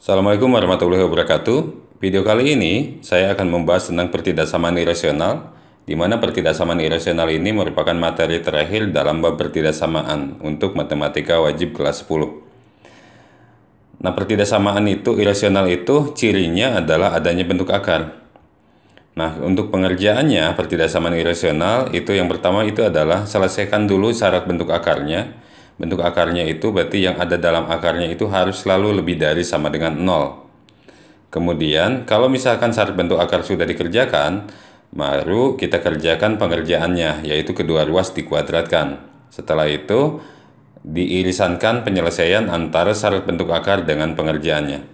Assalamualaikum warahmatullahi wabarakatuh. Video kali ini saya akan membahas tentang pertidaksamaan irasional, di mana pertidaksamaan irasional ini merupakan materi terakhir dalam bab pertidaksamaan untuk matematika wajib kelas 10. Nah, pertidaksamaan itu, irasional itu cirinya adalah adanya bentuk akar. Nah, untuk pengerjaannya pertidaksamaan irasional itu yang pertama itu adalah selesaikan dulu syarat bentuk akarnya. Bentuk akarnya itu berarti yang ada dalam akarnya itu harus selalu lebih dari sama dengan 0. Kemudian kalau misalkan syarat bentuk akar sudah dikerjakan, baru kita kerjakan pengerjaannya, yaitu kedua ruas dikuadratkan. Setelah itu diirisankan penyelesaian antara syarat bentuk akar dengan pengerjaannya.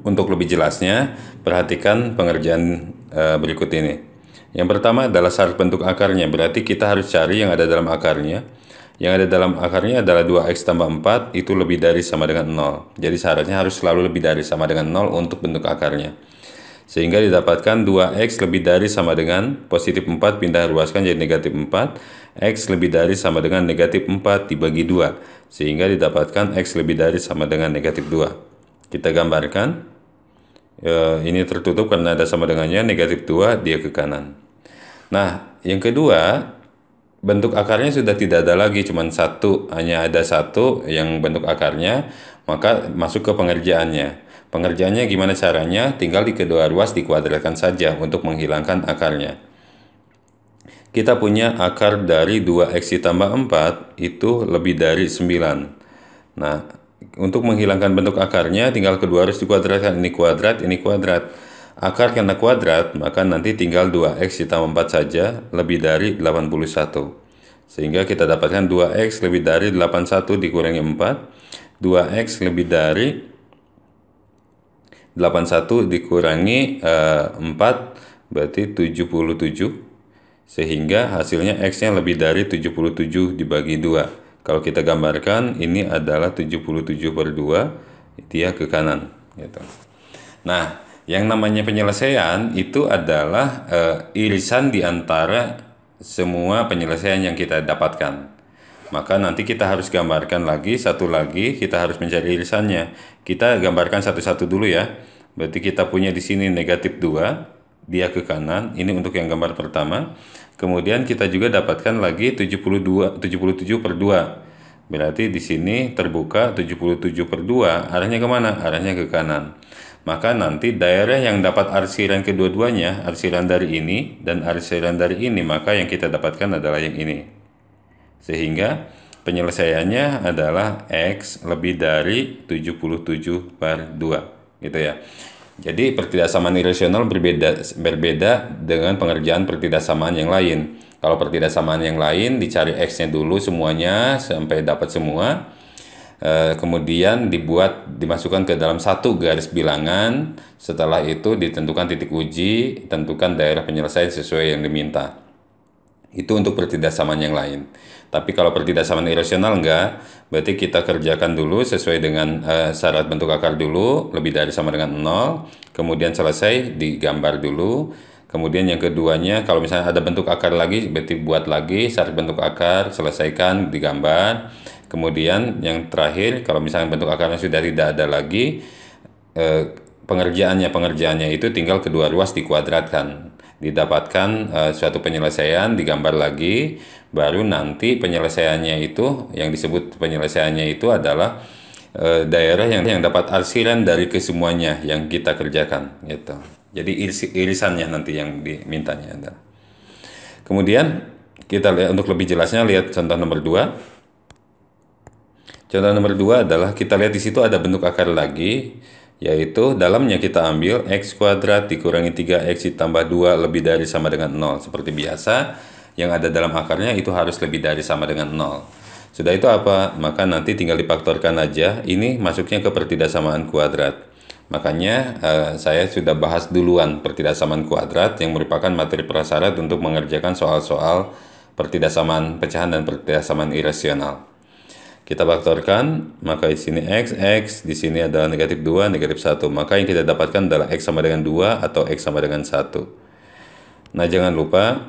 Untuk lebih jelasnya, perhatikan pengerjaan berikut ini. Yang pertama adalah syarat bentuk akarnya, berarti kita harus cari yang ada dalam akarnya. Yang ada dalam akarnya adalah 2x tambah 4 itu lebih dari sama dengan 0. Jadi syaratnya harus selalu lebih dari sama dengan 0 untuk bentuk akarnya. Sehingga didapatkan 2x lebih dari sama dengan positif 4 pindah ruaskan jadi negatif 4. X lebih dari sama dengan negatif 4 dibagi 2. Sehingga didapatkan x lebih dari sama dengan negatif 2. Kita gambarkan. Ini tertutup karena ada sama dengannya, negatif 2 dia ke kanan. Nah, yang kedua, bentuk akarnya sudah tidak ada lagi, cuma satu, hanya ada satu yang bentuk akarnya, maka masuk ke pengerjaannya. Pengerjaannya gimana caranya? Tinggal di kedua ruas dikuadratkan saja untuk menghilangkan akarnya. Kita punya akar dari 2x ditambah 4 itu lebih dari 9. Nah, untuk menghilangkan bentuk akarnya tinggal kedua ruas dikuadratkan, ini kuadrat, ini kuadrat. Akar karena kuadrat, maka nanti tinggal 2x ditambah 4 saja, lebih dari 81. Sehingga kita dapatkan 2x lebih dari 81 dikurangi 4. 2x lebih dari 81 dikurangi 4, berarti 77. Sehingga hasilnya x-nya lebih dari 77 dibagi 2. Kalau kita gambarkan, ini adalah 77 per 2, dia ke kanan. Gitu. Nah, yang namanya penyelesaian itu adalah irisan di antara semua penyelesaian yang kita dapatkan. Maka nanti kita harus gambarkan lagi, satu lagi, kita harus mencari irisannya. Kita gambarkan satu-satu dulu ya. Berarti kita punya di sini negatif 2, dia ke kanan, ini untuk yang gambar pertama. Kemudian kita juga dapatkan lagi 77 per 2. Berarti di sini terbuka 77 per 2, arahnya kemana? Arahnya ke kanan. Maka nanti daerah yang dapat arsiran kedua-duanya, arsiran dari ini dan arsiran dari ini, maka yang kita dapatkan adalah yang ini. Sehingga penyelesaiannya adalah x lebih dari 77 per 2. Gitu ya. Jadi pertidaksamaan irasional berbeda dengan pengerjaan pertidaksamaan yang lain. Kalau pertidaksamaan yang lain dicari x-nya dulu semuanya sampai dapat semua. Kemudian dimasukkan ke dalam satu garis bilangan. Setelah itu ditentukan titik uji, tentukan daerah penyelesaian sesuai yang diminta. Itu untuk pertidaksamaan yang lain. Tapi kalau pertidaksamaan irasional enggak, berarti kita kerjakan dulu sesuai dengan syarat bentuk akar dulu, lebih dari sama dengan 0. Kemudian selesai digambar dulu. Kemudian yang keduanya, kalau misalnya ada bentuk akar lagi, berarti buat lagi syarat bentuk akar, selesaikan, digambar. Kemudian yang terakhir, kalau misalnya bentuk akarnya sudah tidak ada lagi, pengerjaannya itu tinggal kedua ruas dikuadratkan. Didapatkan suatu penyelesaian, digambar lagi, baru nanti penyelesaiannya itu, yang disebut penyelesaiannya itu adalah daerah yang dapat arsiran dari kesemuanya yang kita kerjakan. Gitu. Jadi irisannya nanti yang dimintanya adalah. Kemudian kita lihat untuk lebih jelasnya, lihat contoh nomor 2. Contoh nomor 2 adalah kita lihat di situ ada bentuk akar lagi, yaitu dalamnya kita ambil x kuadrat dikurangi 3x ditambah 2 lebih dari sama dengan 0. Seperti biasa, yang ada dalam akarnya itu harus lebih dari sama dengan 0. Sudah itu apa? Maka nanti tinggal difaktorkan aja. Ini masuknya ke pertidaksamaan kuadrat. Makanya saya sudah bahas duluan pertidaksamaan kuadrat yang merupakan materi prasyarat untuk mengerjakan soal-soal pertidaksamaan pecahan dan pertidaksamaan irasional. Kita faktorkan, maka di sini x, di sini adalah negatif 2, negatif 1. Maka yang kita dapatkan adalah x sama dengan 2 atau x sama dengan 1. Nah, jangan lupa,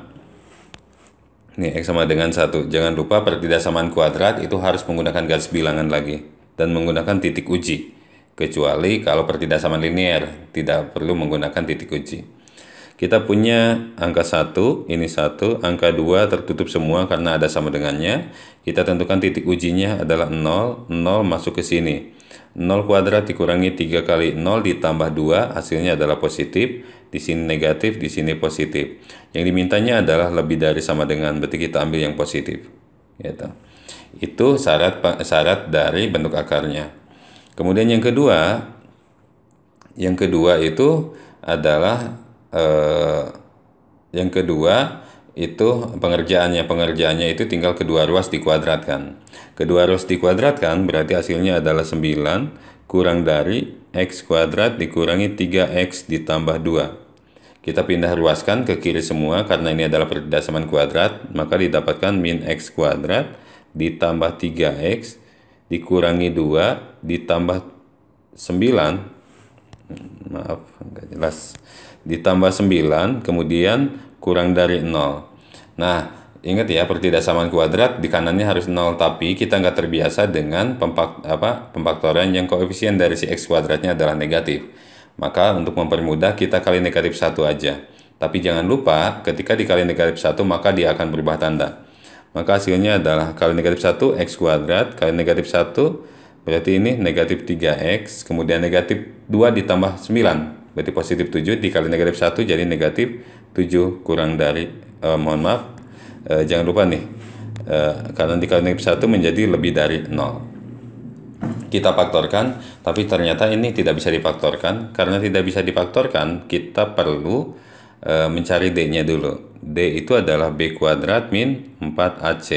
ini x sama dengan 1. Jangan lupa pertidaksamaan kuadrat itu harus menggunakan garis bilangan lagi dan menggunakan titik uji. kecuali kalau pertidasaman linear, tidak perlu menggunakan titik uji. Kita punya angka 1, ini 1, angka 2 tertutup semua karena ada sama dengannya. Kita tentukan titik ujinya adalah 0, 0 masuk ke sini. 0 kuadrat dikurangi 3 kali 0 ditambah 2, hasilnya adalah positif. Di sini negatif, di sini positif. Yang dimintanya adalah lebih dari sama dengan, berarti kita ambil yang positif. Gitu. Itu syarat dari bentuk akarnya. Kemudian yang kedua itu adalah yang kedua itu pengerjaannya itu tinggal kedua ruas dikuadratkan. Kedua ruas dikuadratkan berarti hasilnya adalah 9 kurang dari x kuadrat dikurangi 3x ditambah 2. Kita pindah ruaskan ke kiri semua karena ini adalah pertidasaman kuadrat, maka didapatkan min x kuadrat ditambah 3x dikurangi 2 ditambah 9, maaf nggak jelas, ditambah 9 kemudian kurang dari 0. Nah, ingat ya, pertidasaman kuadrat di kanannya harus 0, tapi kita nggak terbiasa dengan pemfaktorian yang koefisien dari si x kuadratnya adalah negatif. Maka untuk mempermudah kita kali negatif 1 aja. Tapi jangan lupa ketika dikali negatif 1 maka dia akan berubah tanda. Maka hasilnya adalah kali negatif 1 x kuadrat kali negatif 1 berarti ini negatif 3x, kemudian negatif 2 ditambah 9 berarti positif 7 dikali negatif 1 jadi negatif 7 kurang dari jangan lupa nih, karena dikali negatif 1 menjadi lebih dari 0. Kita faktorkan, tapi ternyata ini tidak bisa difaktorkan. Karena tidak bisa difaktorkan, kita perlu mencari D-nya dulu. D itu adalah B kuadrat min 4AC.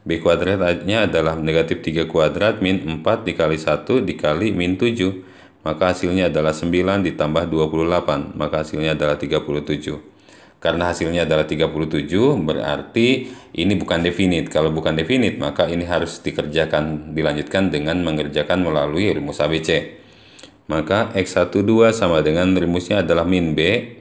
B kuadratnya adalah negatif 3 kuadrat min 4 dikali 1 dikali min 7. Maka hasilnya adalah 9 ditambah 28. Maka hasilnya adalah 37. Karena hasilnya adalah 37, berarti ini bukan definit. Kalau bukan definit, maka ini harus dilanjutkan dengan mengerjakan melalui rumus ABC. Maka X12 sama dengan rumusnya adalah min B.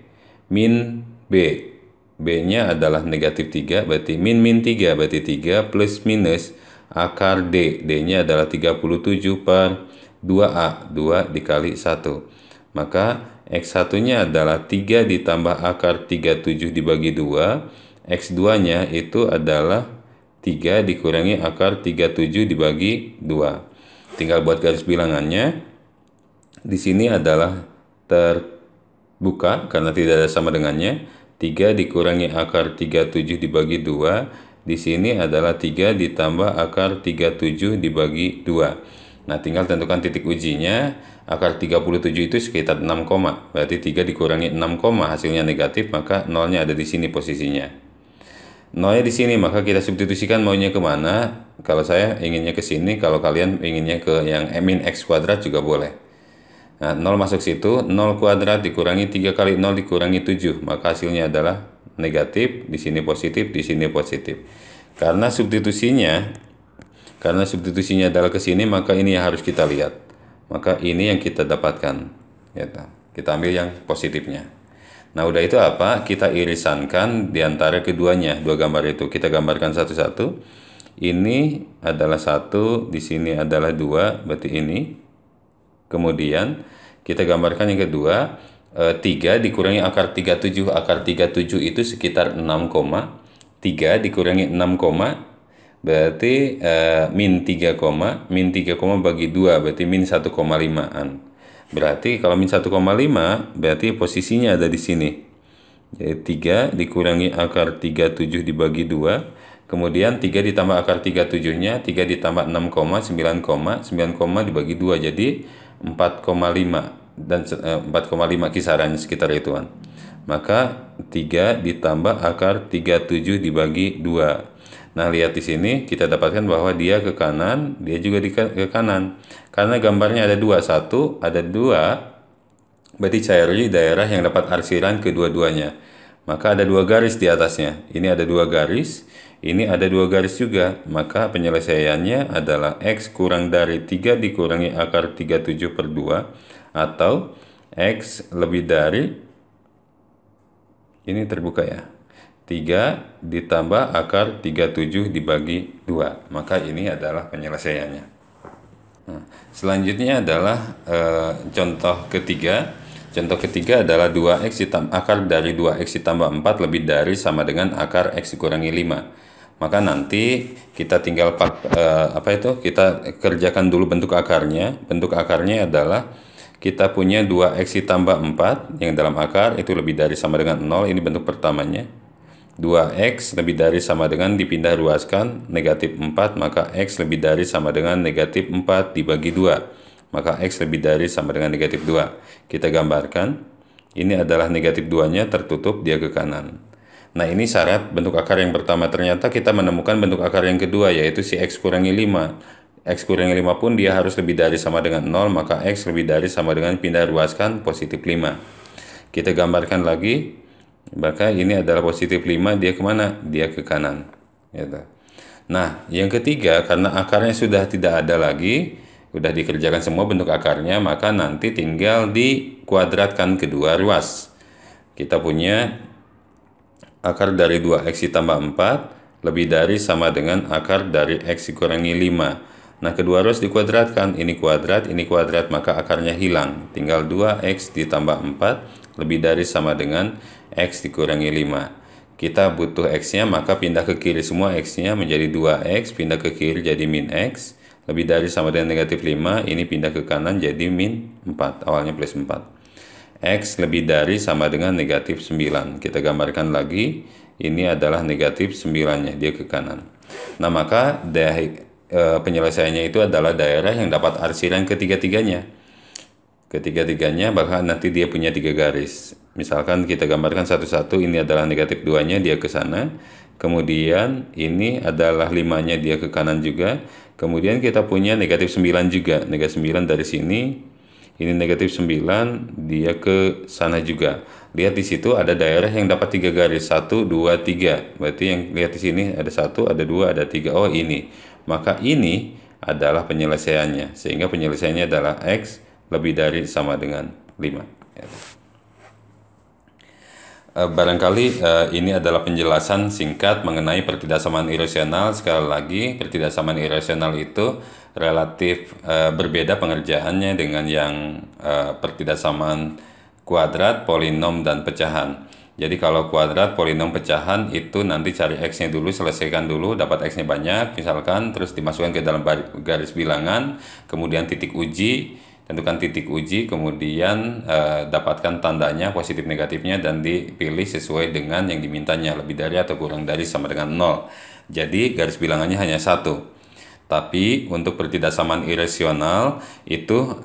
B-nya adalah negatif 3, berarti min 3, berarti 3 plus minus akar D. D-nya adalah 37 per 2A, 2 dikali 1. Maka X1-nya adalah 3 ditambah akar 37 dibagi 2. X2-nya itu adalah 3 dikurangi akar 37 dibagi 2. Tinggal buat garis bilangannya. Di sini adalah terbuka karena tidak ada sama dengannya. 3 dikurangi akar 37 dibagi 2. Di sini adalah 3 ditambah akar 37 dibagi 2. Nah, tinggal tentukan titik ujinya. Akar 37 itu sekitar 6, berarti 3 dikurangi 6, hasilnya negatif, maka nolnya ada di sini posisinya. Nolnya di sini, maka kita substitusikan maunya kemana. Kalau saya inginnya ke sini, kalau kalian inginnya ke yang min x kuadrat juga boleh. Nah, 0 masuk situ, 0 kuadrat dikurangi 3 kali 0 dikurangi 7, maka hasilnya adalah negatif, di sini positif, di sini positif. Karena substitusinya adalah ke sini, maka ini yang harus kita lihat. Maka ini yang kita dapatkan. Kita ambil yang positifnya. Nah, udah itu apa? Kita irisankan di antara keduanya, dua gambar itu. Kita gambarkan satu-satu. Ini adalah 1, di sini adalah 2, berarti ini. Kemudian kita gambarkan yang kedua, 3 dikurangi akar 37. Akar 37 itu sekitar 6, 3 dikurangi 6, berarti min 3, bagi 2 berarti min 1,5an. Berarti kalau min 1,5 berarti posisinya ada di sini. Jadi 3 dikurangi akar 37 dibagi 2. Kemudian 3 ditambah akar 37-nya, 3 ditambah 6, 9 dibagi 2 jadi 4,5 dan 4,5 kisarannya sekitar ituan. Maka 3 ditambah akar 37 dibagi 2. Nah, lihat di sini kita dapatkan bahwa dia ke kanan, dia juga ke kanan. Karena gambarnya ada 2, 1, ada 2, berarti cari daerah yang dapat arsiran kedua-duanya. Maka ada 2 garis di atasnya. Ini ada 2 garis, ini ada 2 garis juga. Maka penyelesaiannya adalah X kurang dari 3 dikurangi akar 37 per 2. Atau X lebih dari, ini terbuka ya, 3 ditambah akar 37 dibagi 2. Maka ini adalah penyelesaiannya. Nah, selanjutnya adalah contoh ketiga. Contoh ketiga adalah 2x akar dari 2x ditambah 4 lebih dari sama dengan akar x dikurangi 5. Maka nanti kita tinggal kita kerjakan dulu bentuk akarnya. Bentuk akarnya adalah kita punya 2x ditambah 4 yang dalam akar itu lebih dari sama dengan 0. Ini bentuk pertamanya. 2x lebih dari sama dengan dipindah ruaskan negatif 4, maka x lebih dari sama dengan negatif 4 dibagi 2. Maka x lebih dari sama dengan negatif 2. Kita gambarkan, ini adalah negatif 2-nya tertutup, dia ke kanan. Nah, ini syarat bentuk akar yang pertama. Ternyata kita menemukan bentuk akar yang kedua, yaitu si x kurangi 5. X kurangi 5 pun dia harus lebih dari sama dengan 0, maka x lebih dari sama dengan pindah ruaskan positif 5. Kita gambarkan lagi, maka ini adalah positif 5, dia kemana? Dia ke kanan. Gitu. Nah, yang ketiga, karena akarnya sudah tidak ada lagi, udah dikerjakan semua bentuk akarnya, maka nanti tinggal dikuadratkan kedua ruas. Kita punya akar dari 2x ditambah 4 lebih dari sama dengan akar dari x dikurangi 5. Nah, kedua ruas dikuadratkan, ini kuadrat, maka akarnya hilang. Tinggal 2x ditambah 4 lebih dari sama dengan x dikurangi 5. Kita butuh x-nya, maka pindah ke kiri semua x-nya menjadi 2x, pindah ke kiri jadi min x. Lebih dari sama dengan negatif 5, ini pindah ke kanan jadi min 4, awalnya plus 4. X lebih dari sama dengan negatif 9. Kita gambarkan lagi, ini adalah negatif 9-nya, dia ke kanan. Nah, maka penyelesaiannya itu adalah daerah yang dapat arsiran ketiga-tiganya. Ketiga-tiganya bahkan nanti dia punya 3 garis. Misalkan kita gambarkan satu-satu, ini adalah negatif 2-nya, dia ke sana. Kemudian ini adalah 5-nya, dia ke kanan juga. Kemudian kita punya negatif 9 juga. Negatif 9 dari sini. Ini negatif 9, dia ke sana juga. Lihat di situ ada daerah yang dapat 3 garis. 1, 2, 3. Berarti yang lihat di sini ada 1, ada 2, ada 3. Oh, ini. Maka ini adalah penyelesaiannya. Sehingga penyelesaiannya adalah X lebih dari sama dengan 5. Barangkali ini adalah penjelasan singkat mengenai pertidaksamaan irasional. Sekali lagi, pertidaksamaan irasional itu relatif berbeda pengerjaannya dengan yang pertidaksamaan kuadrat, polinom, dan pecahan. Jadi kalau kuadrat, polinom, pecahan itu nanti cari x-nya dulu, selesaikan dulu, dapat x-nya banyak, misalkan, terus dimasukkan ke dalam garis bilangan, kemudian titik uji, tentukan titik uji, kemudian dapatkan tandanya positif negatifnya dan dipilih sesuai dengan yang dimintanya, lebih dari atau kurang dari sama dengan 0. Jadi garis bilangannya hanya 1. Tapi untuk pertidaksamaan irasional itu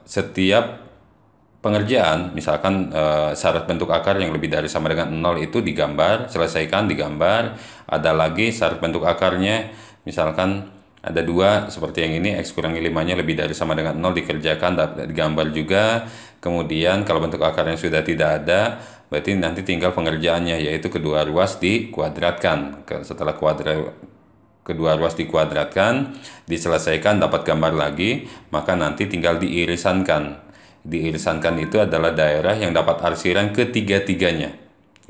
setiap pengerjaan, misalkan syarat bentuk akar yang lebih dari sama dengan 0 itu digambar, selesaikan, digambar. Ada lagi syarat bentuk akarnya, misalkan ada 2 seperti yang ini, x kurangi 5-nya lebih dari sama dengan 0, dikerjakan, digambar juga. Kemudian kalau bentuk akarnya sudah tidak ada, berarti nanti tinggal pengerjaannya, yaitu kedua ruas dikuadratkan. Setelah kedua ruas dikuadratkan, diselesaikan, dapat gambar lagi, maka nanti tinggal diirisankan. Diirisankan itu adalah daerah yang dapat arsiran ketiga-tiganya.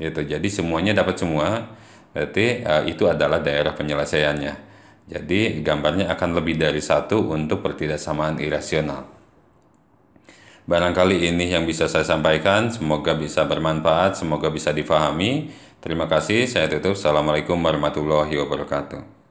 Jadi semuanya dapat semua, berarti itu adalah daerah penyelesaiannya. Jadi gambarnya akan lebih dari 1 untuk pertidaksamaan irasional. Barangkali ini yang bisa saya sampaikan, semoga bisa bermanfaat, semoga bisa difahami. Terima kasih, saya tutup. Assalamualaikum warahmatullahi wabarakatuh.